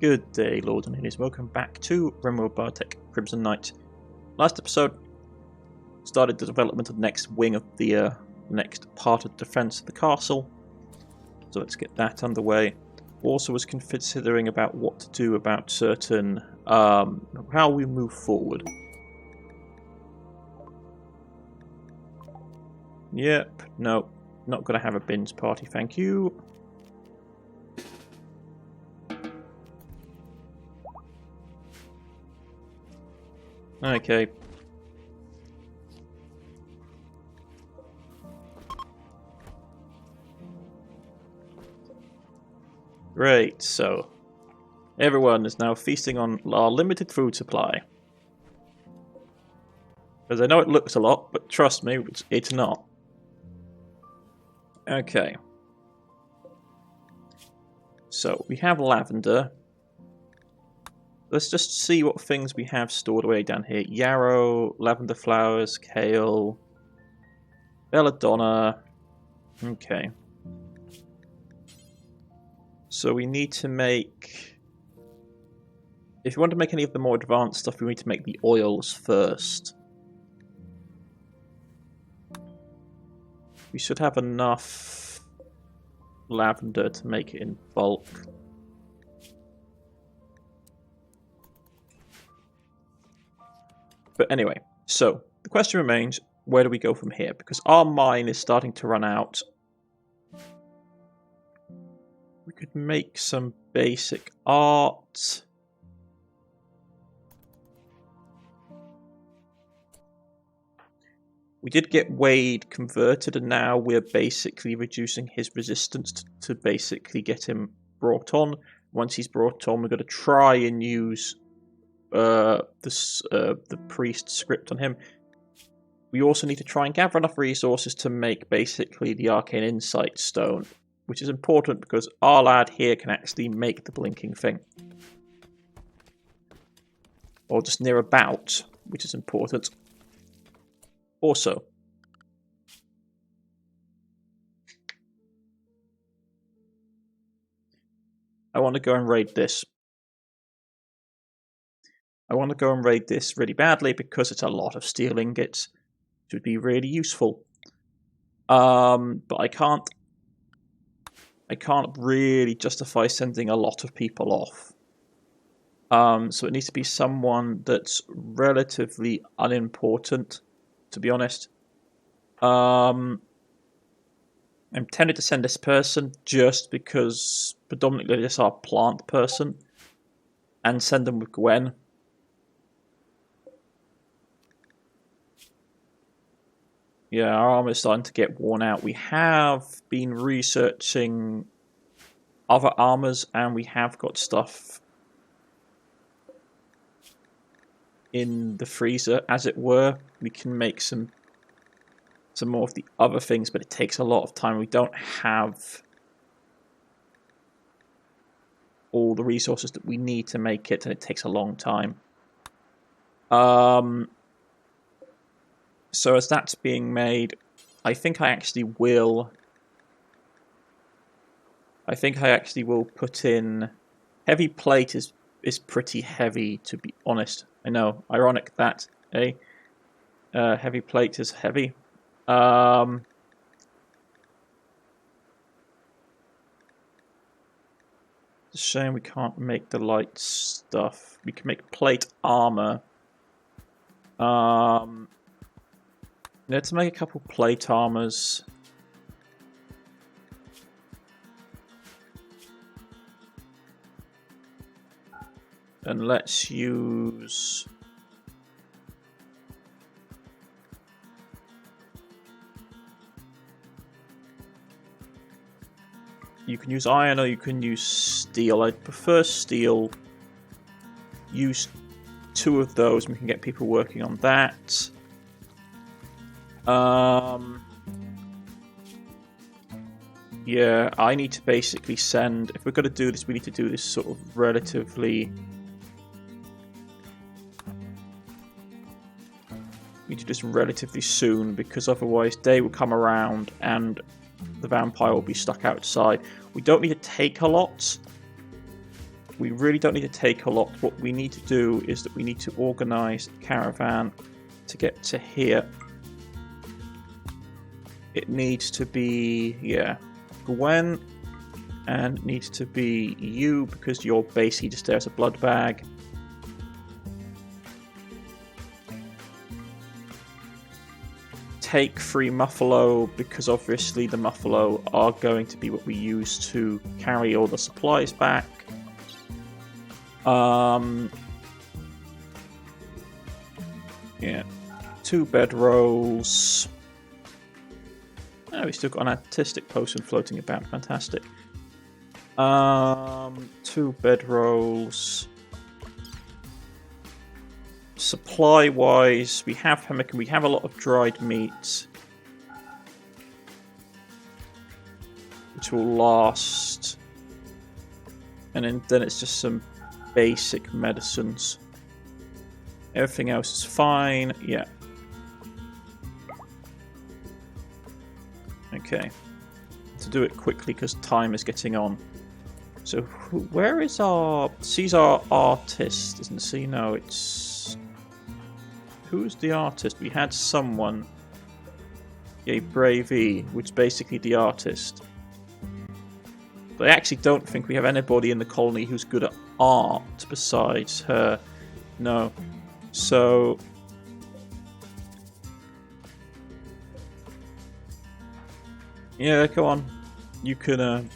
Good day, Lords and Ladies. Welcome back to Rimworld Biotech Crimson Knight. Last episode started the development of the next wing of the next part of the defense of the castle. So let's get that underway. Also was considering about what to do about certain how we move forward. Yep, no, not gonna have a bins party, thank you. Okay. Great, so everyone is now feasting on our limited food supply. Because I know it looks a lot, but trust me, it's not. Okay. So, we have lavender. Let's just see what things we have stored away down here. Yarrow, lavender flowers, kale, belladonna. Okay. So we need to make... If you want to make any of the more advanced stuff, we need to make the oils first. We should have enough lavender to make it in bulk. But anyway, so the question remains, where do we go from here? Because our mine is starting to run out. We could make some basic art. We did get Wade converted, and now we're basically reducing his resistance to basically get him brought on. Once he's brought on, we're going to try and use the priest script on him. We also need to try and gather enough resources to make basically the arcane insight stone, which is important because our lad here can actually make the blinking thing, or just near about, which is important. Also, I want to go and raid this. I want to go and raid this really badly because it's a lot of steel ingots. It would be really useful. But I can't really justify sending a lot of people off. So it needs to be someone that's relatively unimportant, to be honest. I'm tempted to send this person just because predominantly this is our plant person, and send them with Gwen. Yeah, our armor's starting to get worn out. We have been researching other armors, and we have got stuff in the freezer, as it were. We can make some more of the other things, but it takes a lot of time. We don't have all the resources that we need to make it, and it takes a long time. So as that's being made, I think I actually will put in... Heavy plate is pretty heavy, to be honest. I know, ironic that, eh? Heavy plate is heavy. It's a shame we can't make the light stuff. We can make plate armor. Let's make a couple plate armors. And let's use... You can use iron or you can use steel. I'd prefer steel. Use 2 of those and we can get people working on that. Yeah, I need to basically send... If we're going to do this, we need to do this sort of relatively... We need to do this relatively soon, because otherwise day will come around and the vampire will be stuck outside. We don't need to take a lot. We really don't need to take a lot. What we need to do is that we need to organise the caravan to get to here. It needs to be, yeah, Gwen, and it needs to be you because you're basically just there as a blood bag. Take 3 Muffalo because obviously the Muffalo are going to be what we use to carry all the supplies back. Yeah, 2 bedrolls. Oh, we still got an artistic potion floating about. Fantastic. 2 bedrolls. Supply-wise, we have pemmican. We have a lot of dried meat, which will last. And then it's just some basic medicines. Everything else is fine. Yeah. Okay. To do it quickly because time is getting on. So where is our... She's our artist, isn't she? No, it's... Who's the artist? We had someone... A Bravey, which is basically the artist. But I actually don't think we have anybody in the colony who's good at art besides her. No. So... Yeah, go on. You can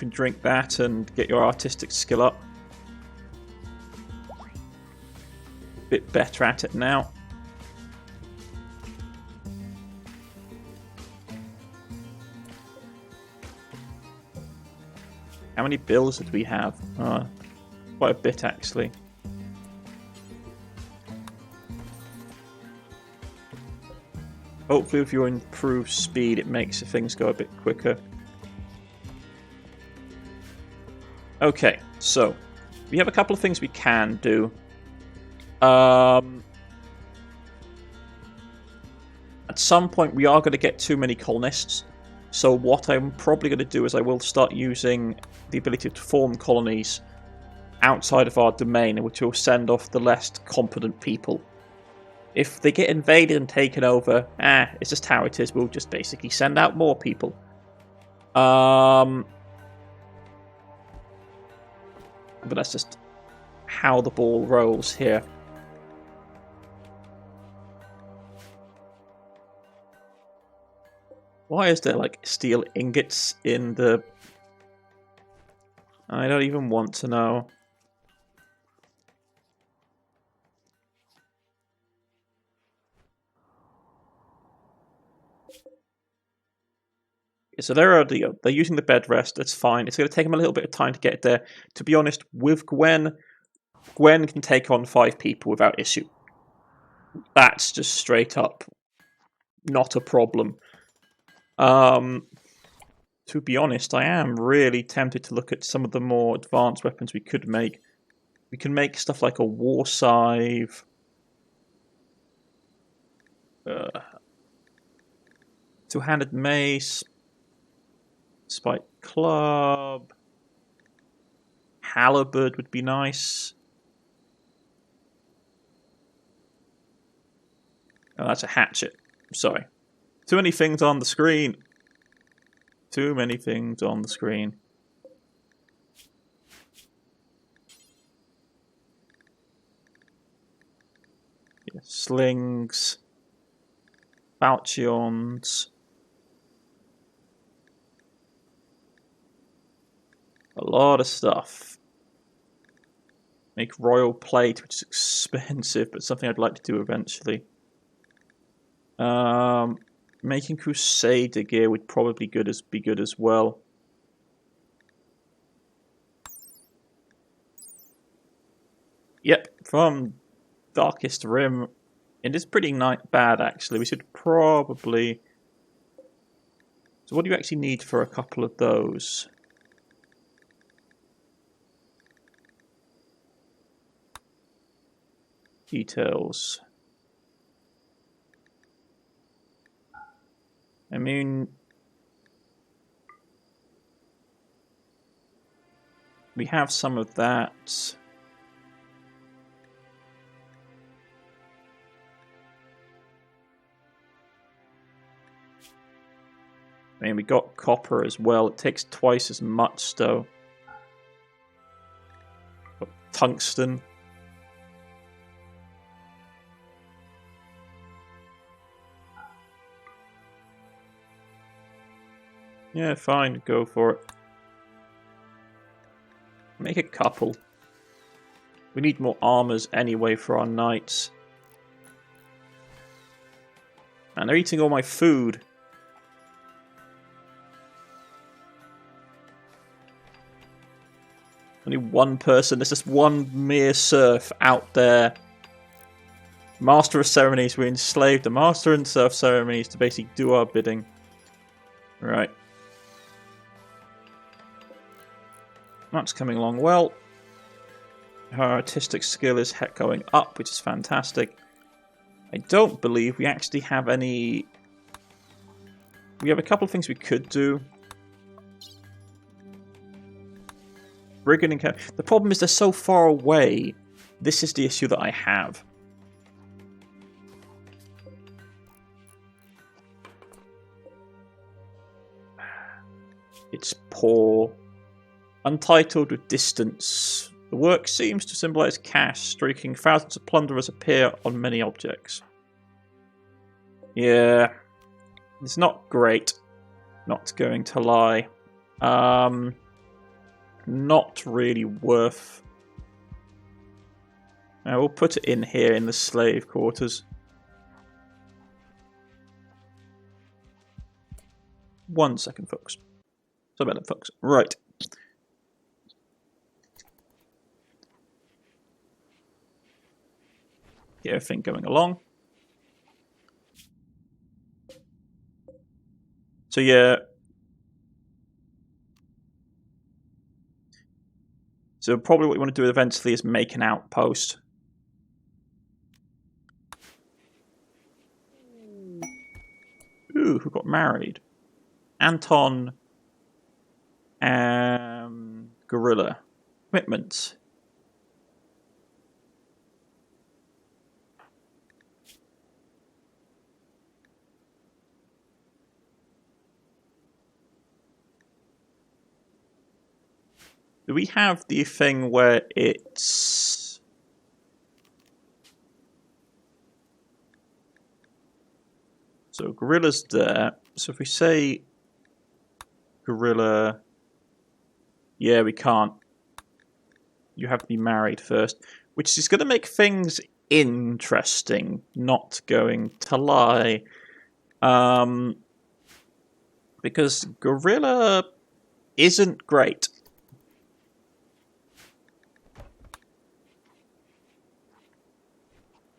drink that and get your artistic skill up. Bit better at it now. How many bills did we have? Quite a bit, actually. Hopefully with your improved speed it makes things go a bit quicker. Okay, so we have a couple of things we can do. At some point we are going to get too many colonists. So what I'm probably going to do is I will start using the ability to form colonies outside of our domain, which will send off the less competent people. If they get invaded and taken over, it's just how it is. We'll just basically send out more people. But that's just how the ball rolls here. Why is there, like, steel ingots in the... I don't even want to know. So they're using the bed rest. That's fine. It's going to take them a little bit of time to get there. To be honest, with Gwen can take on 5 people without issue. That's just straight up not a problem. To be honest, I am really tempted to look at some of the more advanced weapons we could make. We can make stuff like a war scythe. Two-handed mace. Spike club. Halberd would be nice. Oh, that's a hatchet. Sorry. Too many things on the screen. Too many things on the screen. Yeah, slings. Falchions. A lot of stuff. Make royal plate, which is expensive, but something I'd like to do eventually. Making Crusader gear would probably be good as well. Yep, from Darkest Rim. It is pretty bad, actually. We should probably... So what do you actually need for a couple of those? Details. I mean... We have some of that. I mean, we got copper as well. It takes twice as much, though. Got tungsten. Yeah, fine. Go for it. Make a couple. We need more armors anyway for our knights. And they're eating all my food. Only one person. There's just one mere serf out there. Master of ceremonies. We enslaved the master and serf ceremonies to basically do our bidding. Right. That's coming along well. Her artistic skill is going up, which is fantastic. I don't believe we actually have any... We have a couple of things we could do. Brigand and camp. The problem is they're so far away. This is the issue that I have. It's poor. Untitled with distance. The work seems to symbolize cash, streaking thousands of plunderers appear on many objects. Yeah. It's not great. Not going to lie. Not really worth... we'll put it in here in the slave quarters. 1 second, folks. So about it, folks. Right. Get everything going along. So yeah. So probably what you want to do eventually is make an outpost. Ooh, who got married? Anton and Gorilla. Commitments. Do we have the thing where it's... So Gorilla's there. So if we say Gorilla... Yeah, we can't. You have to be married first. Which is going to make things interesting. Not going to lie. Because Gorilla isn't great.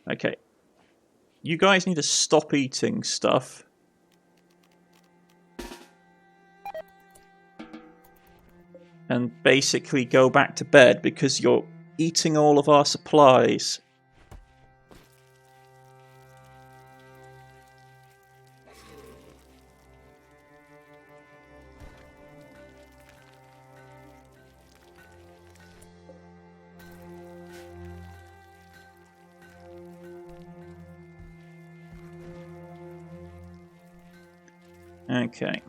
Okay. You guys need to stop eating stuff. And basically go back to bed because you're eating all of our supplies. Okay.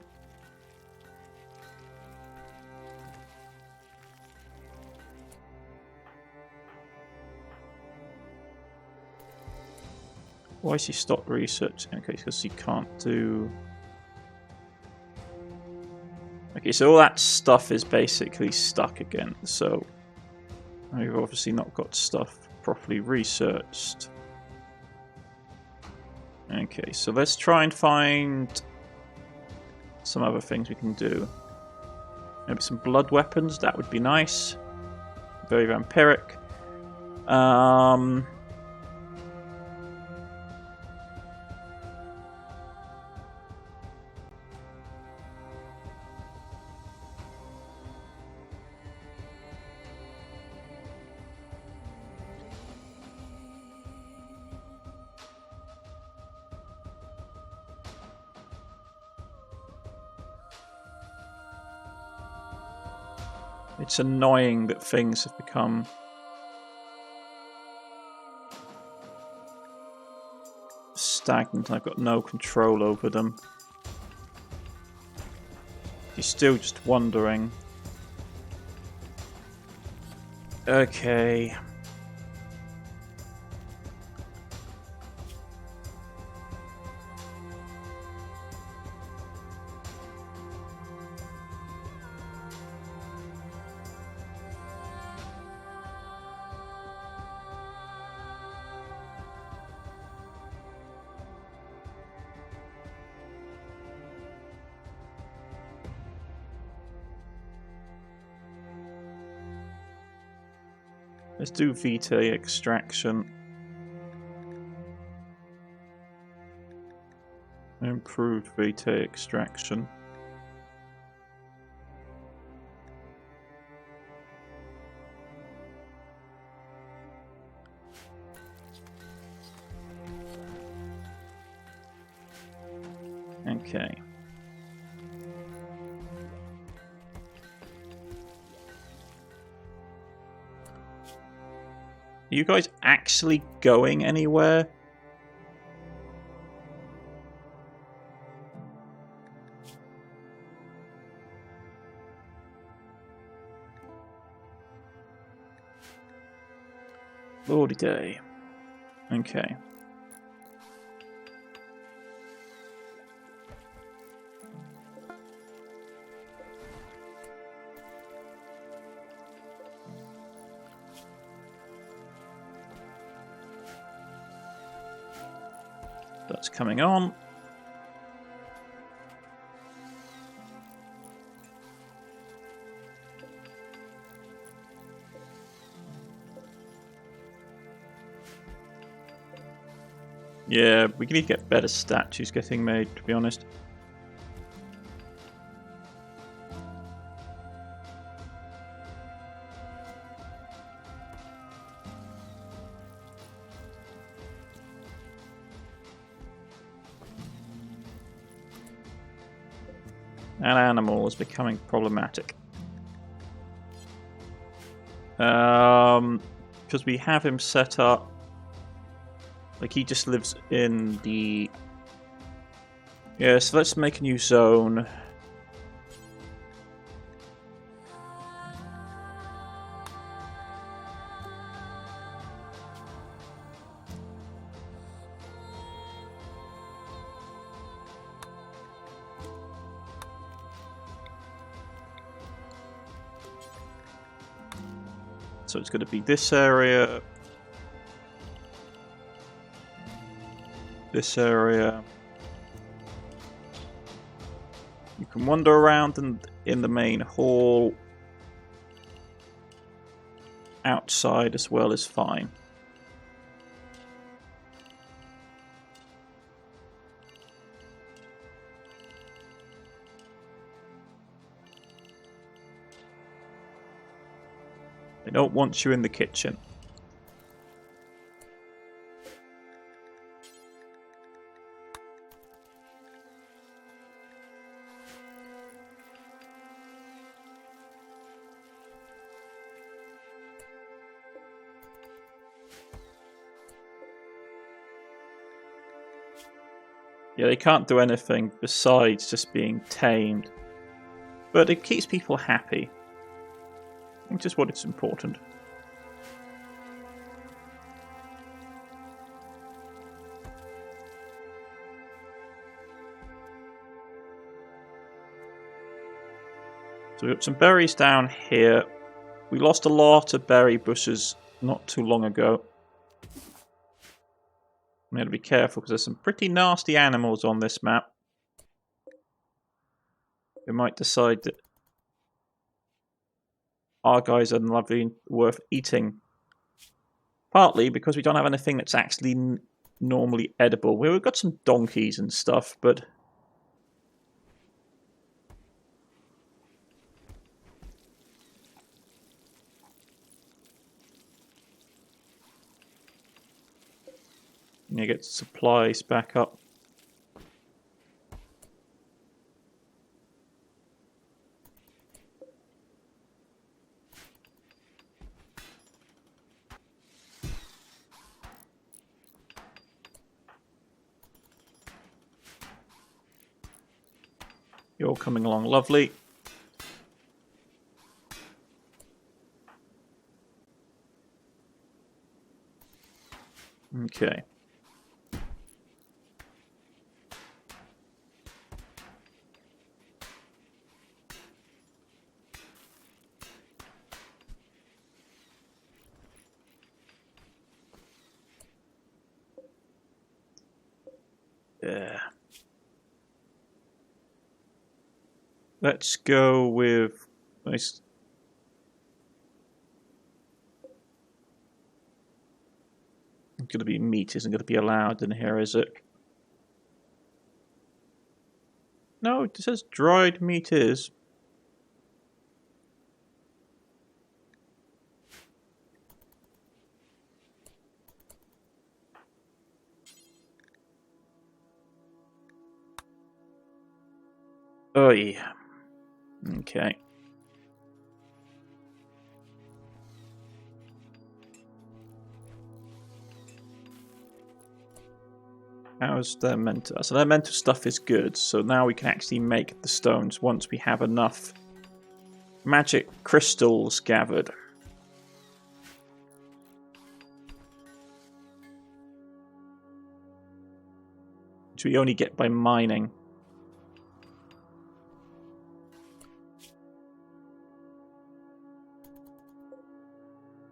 Why has he stopped researching? Okay, because he can't do... Okay, so all that stuff is basically stuck again, so... We've obviously not got stuff properly researched. Okay, so let's try and find some other things we can do. Maybe some blood weapons, that would be nice. Very vampiric. It's annoying that things have become stagnant. I've got no control over them. You're still just wondering. Okay. Let's do Vitae extraction. Improved Vitae extraction. Okay. Are you guys actually going anywhere? Lordy day. Okay. That's coming on. Yeah, we need to get better statues getting made, to be honest. An animal is becoming problematic. Because we have him set up. Like, he just lives in the... Yeah, so let's make a new zone. So it's going to be this area. This area. You can wander around in the main hall. Outside as well is fine. They don't want you in the kitchen. Yeah, they can't do anything besides just being tamed. But it keeps people happy, which is what is important. So we've got some berries down here. We lost a lot of berry bushes not too long ago. I'm going to be careful because there's some pretty nasty animals on this map. We might decide that our guys are lovely, worth eating. Partly because we don't have anything that's actually normally edible. We've got some donkeys and stuff, but... You get supplies back up. You're coming along lovely. Okay. Yeah. Let's go with nice. It's going to be meat isn't going to be allowed in here, is it? No, it says dried meat is. Oh yeah. Okay. How's their mental? So their mental stuff is good. So now we can actually make the stones once we have enough magic crystals gathered. Which we only get by mining.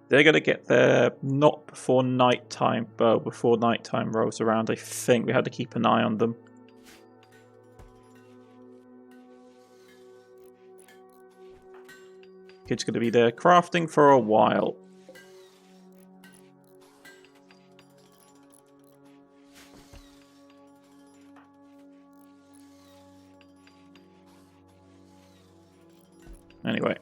They're going to get there not before nighttime, but before nighttime rolls around. I think we had to keep an eye on them. Kid's going to be there crafting for a while. Anyway.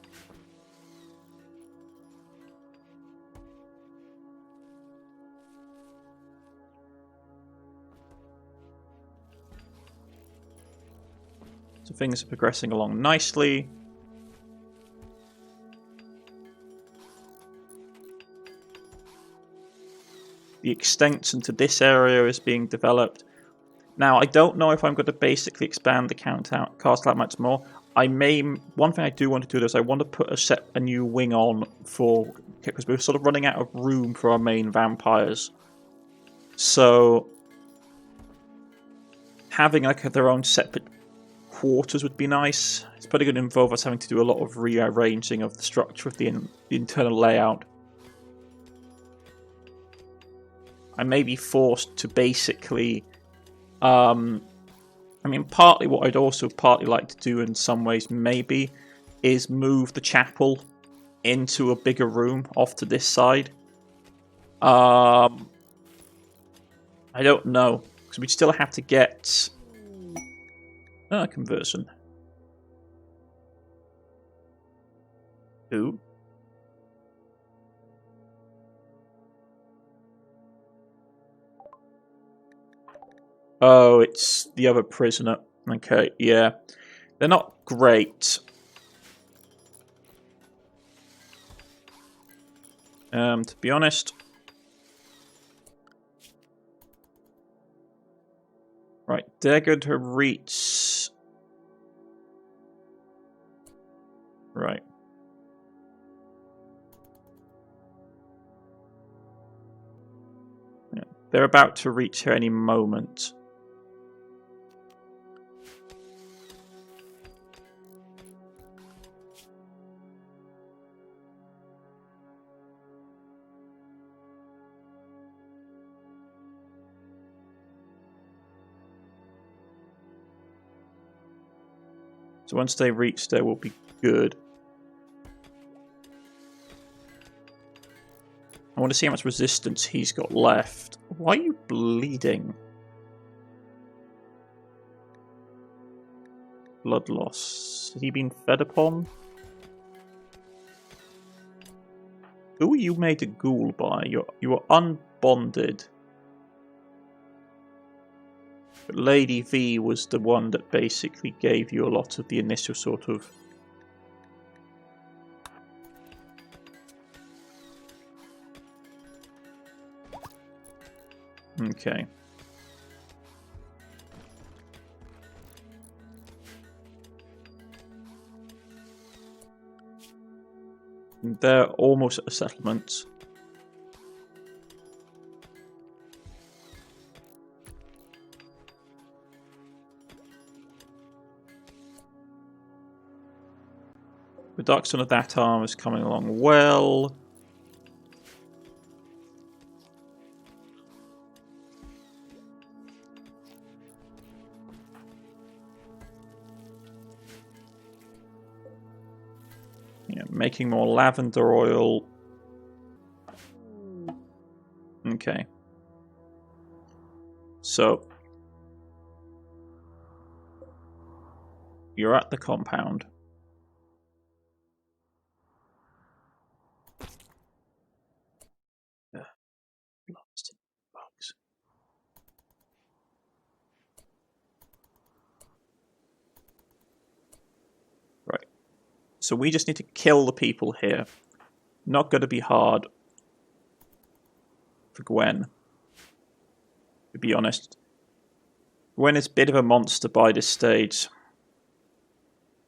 So things are progressing along nicely. The extension to this area is being developed. Now, I don't know if I'm going to basically expand the castle that much more. One thing I do want to do is I want to put a new wing on for, because we're sort of running out of room for our main vampires. So having like their own separate quarters would be nice. It's probably going to involve us having to do a lot of rearranging of the structure of the internal layout. I may be forced to basically, I mean, partly what I'd also partly like to do in some ways maybe is move the chapel into a bigger room off to this side. I don't know, because we'd still have to get conversion. Who? Oh, it's the other prisoner. Okay, yeah. They're not great. To be honest. Right, they're going to reach... Right. Yeah, they're about to reach her any moment. So once they reach there, we'll be good. I want to see how much resistance he's got left. Why are you bleeding? Blood loss. Has he been fed upon? Who were you made a ghoul by? You were unbonded. But Lady V was the one that basically gave you a lot of the initial sort of... Okay. They're almost at a settlement. Reduction of that arm is coming along well. Yeah, making more lavender oil. Okay. So you're at the compound. Blasted bugs. Right. So we just need to kill the people here. Not going to be hard for Gwen. To be honest. Gwen is a bit of a monster by this stage.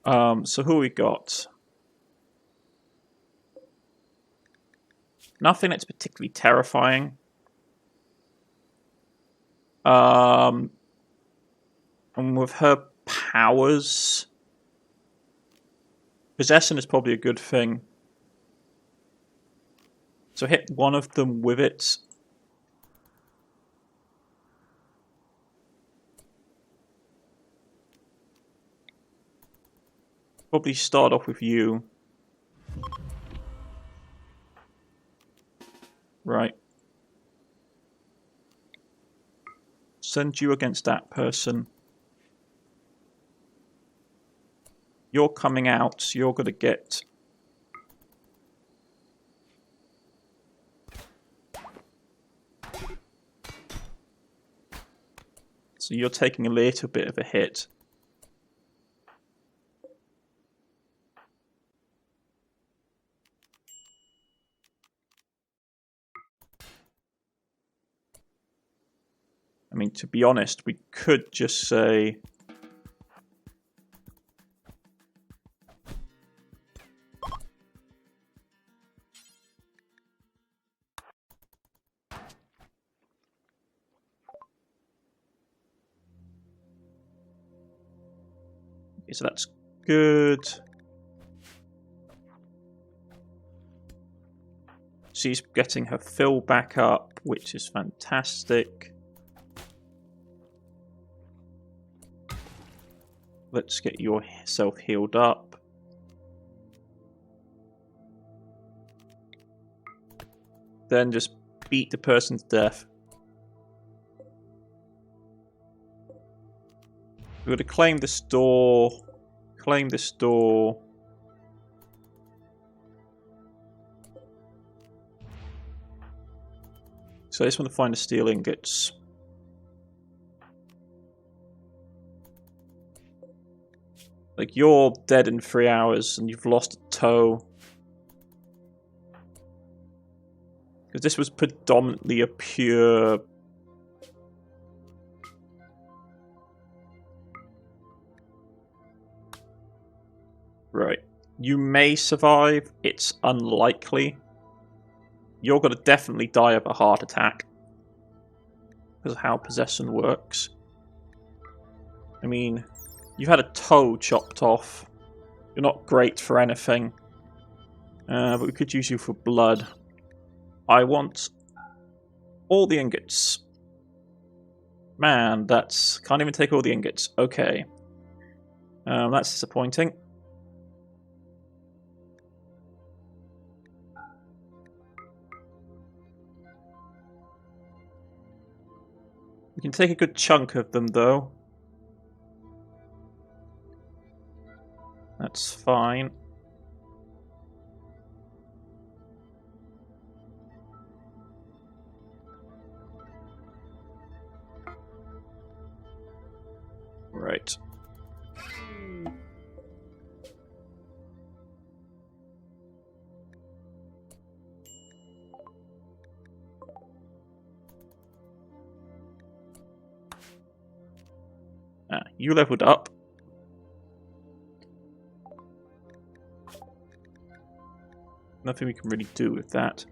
So who we got? Nothing that's particularly terrifying. And with her powers, possession is probably a good thing. So hit one of them with it. Probably start off with you. Right. Send you against that person. You're coming out, so you're going to get... So you're taking a little bit of a hit. I mean, to be honest, we could just say... Okay, so that's good. She's getting her fill back up, which is fantastic. Let's get yourself healed up. Then just beat the person to death. We're going to claim this door. Claim this door. So I just want to find the steel ingots. Like, you're dead in 3 hours and you've lost a toe. Because this was predominantly a pure... Right. You may survive. It's unlikely. You're going to definitely die of a heart attack. Because of how possession works. I mean... You've had a toe chopped off. You're not great for anything. But we could use you for blood. I want all the ingots. Man, that's... Can't even take all the ingots. Okay. That's disappointing. We can take a good chunk of them, though. That's fine. Right. You leveled up. Nothing we can really do with that.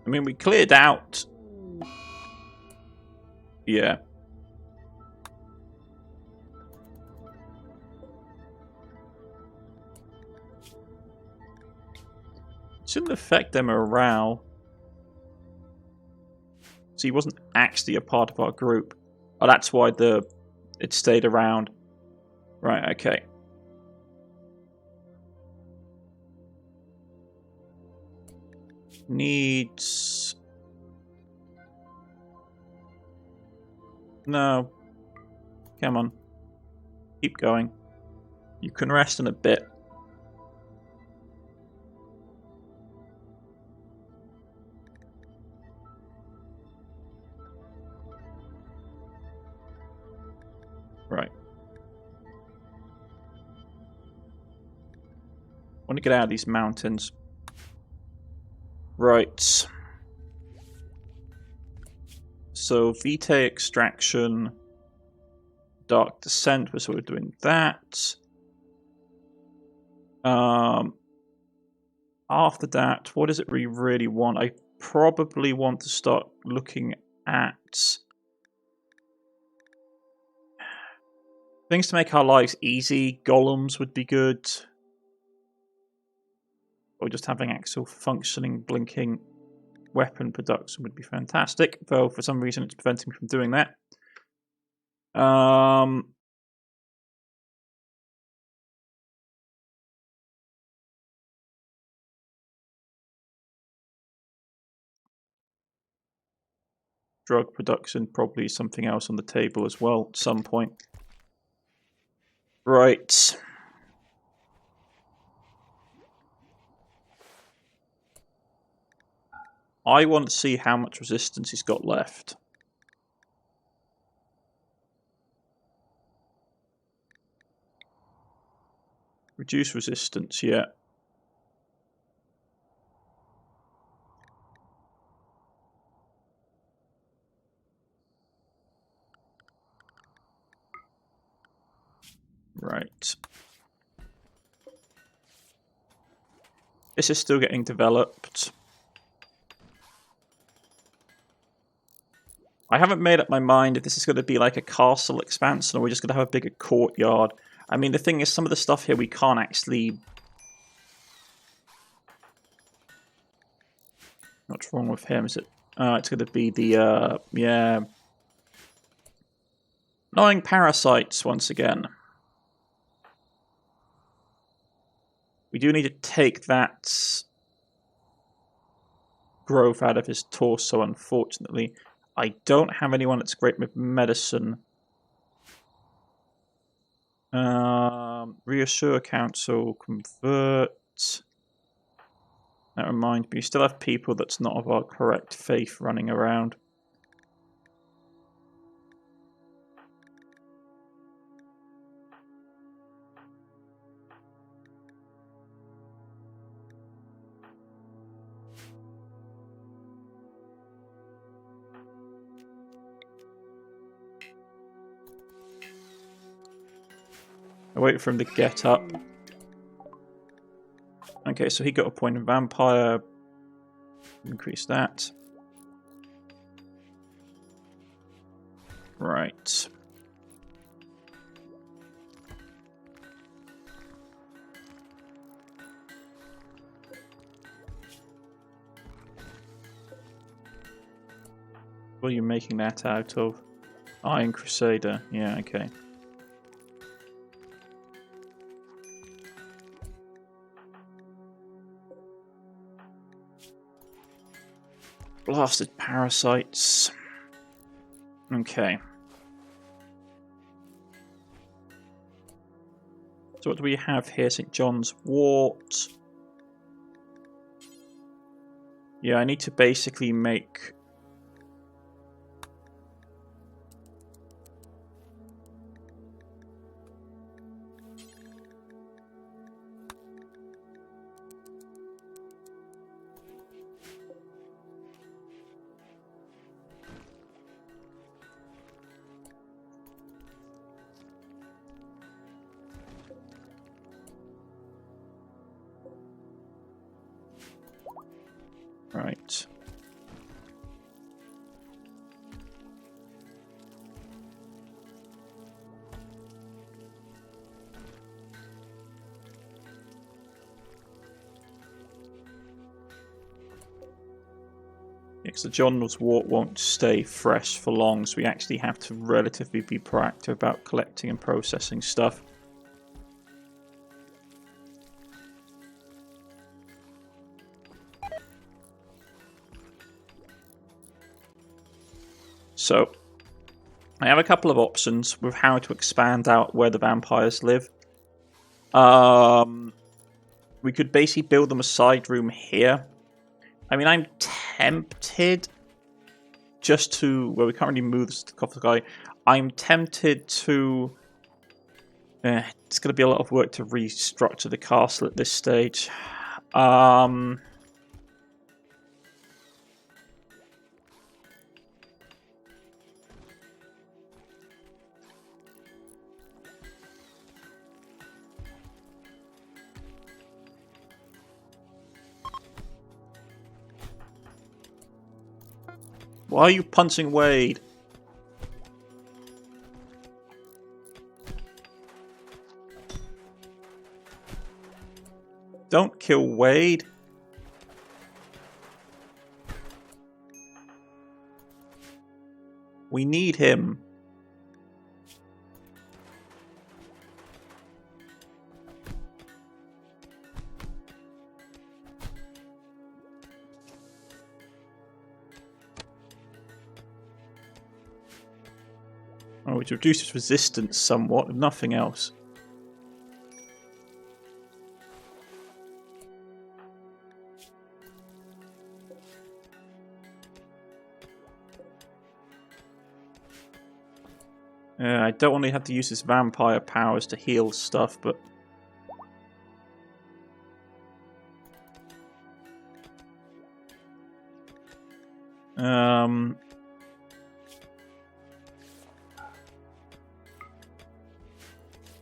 I mean, we cleared out... Yeah. It shouldn't affect their morale. So he wasn't actually a part of our group. Oh, that's why it stayed around. Right, okay. Needs... No. Come on. Keep going. You can rest in a bit. Right. I want to get out of these mountains. Right. So, Vitae Extraction, Dark Descent, we're sort of doing that. After that, what is it we really want? I probably want to start looking at things to make our lives easy. Golems would be good. Or just having actual functioning, blinking weapon production would be fantastic. Though, for some reason, it's preventing me from doing that. Drug production, probably something else on the table as well at some point. Right. I want to see how much resistance he's got left. Reduce resistance, yeah. Right. This is still getting developed. I haven't made up my mind if this is going to be like a castle expansion or we're just going to have a bigger courtyard. I mean, the thing is, some of the stuff here we can't actually... What's wrong with him? Is it... it's going to be the, yeah... Annoying parasites, once again. We do need to take that growth out of his torso, unfortunately. I don't have anyone that's great with medicine. Reassure, counsel, convert. That reminds me, you still have people that's not of our correct faith running around. I wait for him to get up. Okay, so he got a point in vampire. Increase that. Right. What are you making that out of? Iron Crusader. Yeah, okay. Blasted parasites. Okay. So what do we have here? St. John's Wort. Yeah, I need to basically make... Right. Because the John's wort won't stay fresh for long, so we actually have to relatively be proactive about collecting and processing stuff. So, I have a couple of options with how to expand out where the vampires live. We could basically build them a side room here. I mean, I'm tempted just to... Well, we can't really move the copper guy. I'm tempted to... it's going to be a lot of work to restructure the castle at this stage. Why are you punching Wade? Don't kill Wade. We need him. Oh, it reduces resistance somewhat, if nothing else. I don't want to have to use his vampire powers to heal stuff, but...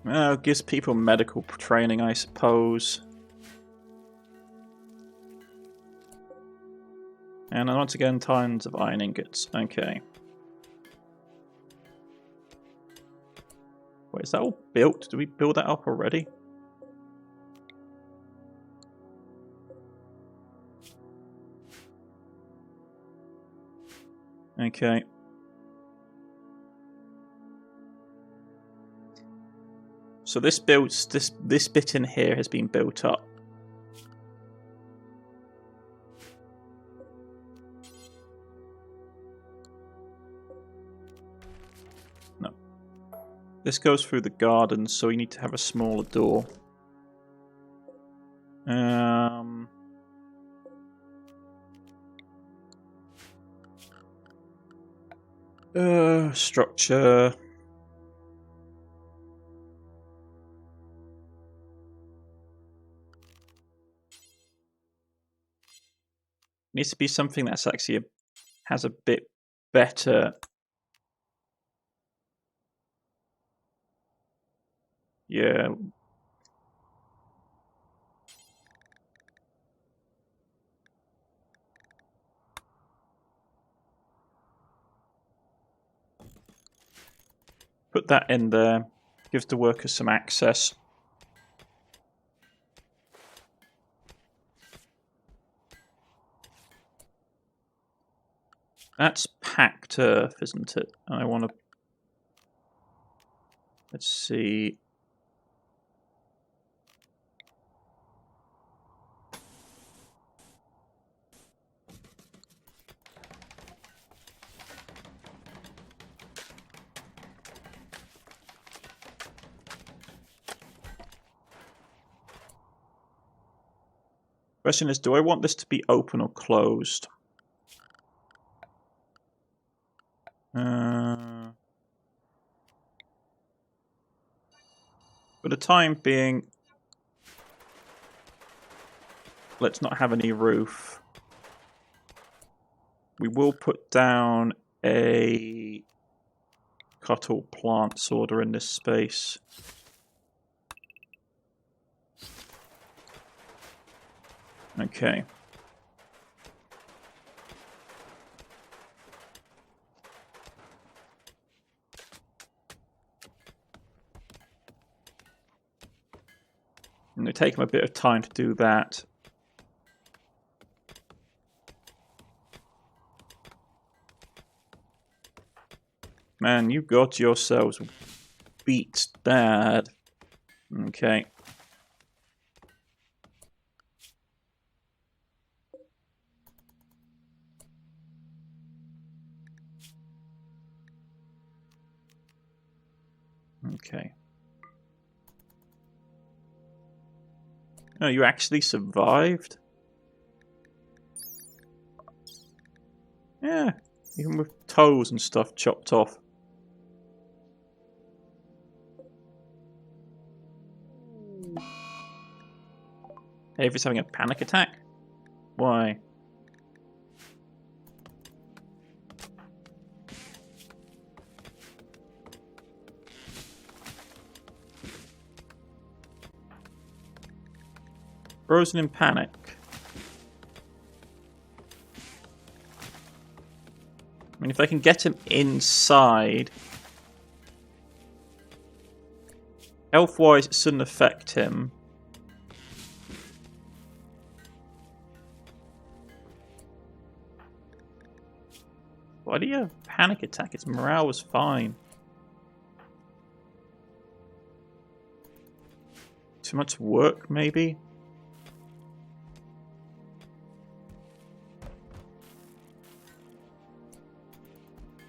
Well, it gives people medical training, I suppose. And once again, tons of iron ingots. Okay. Wait, is that all built? Did we build that up already? Okay. So this builds this bit in here has been built up. No. This goes through the garden, so we need to have a smaller door. Structure. Needs to be something that's actually has a bit better. Yeah. Put that in there. Gives the workers some access. That's packed earth, isn't it? I want to... Let's see... Question is, do I want this to be open or closed? For the time being, let's not have any roof. We will put down a cut all plants order in this space. Okay. And it'll take them a bit of time to do that. Man, you got yourselves beat bad. Okay. Okay. Oh, you actually survived? Yeah, even with toes and stuff chopped off. Avery's having a panic attack? Why? Frozen in panic. I mean, if I can get him inside... Health-wise, it shouldn't affect him. Why do you have a panic attack? His morale was fine. Too much work, maybe?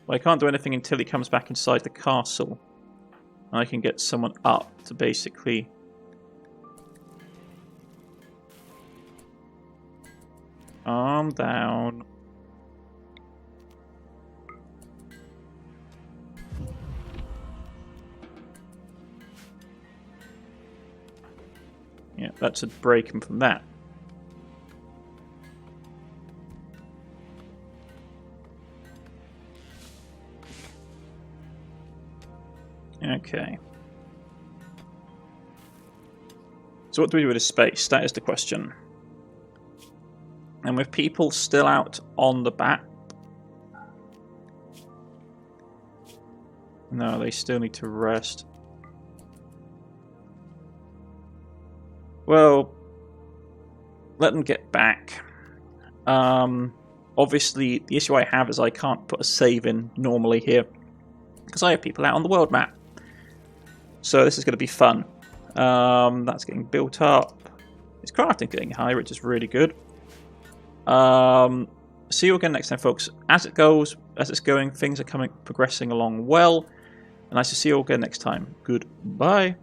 Well, I can't do anything until he comes back inside the castle. And I can get someone up to basically... Calm down. Yeah, that should break him from that. Okay. So what do we do with his space? That is the question. And with people still out on the bat... No, they still need to rest. Well, let them get back. Obviously, the issue I have is I can't put a save in normally here because I have people out on the world map. So this is going to be fun. That's getting built up. It's crafting getting higher, which is really good. See you again next time, folks. As it's going, things are progressing along well. And I shall see you all again next time. Goodbye.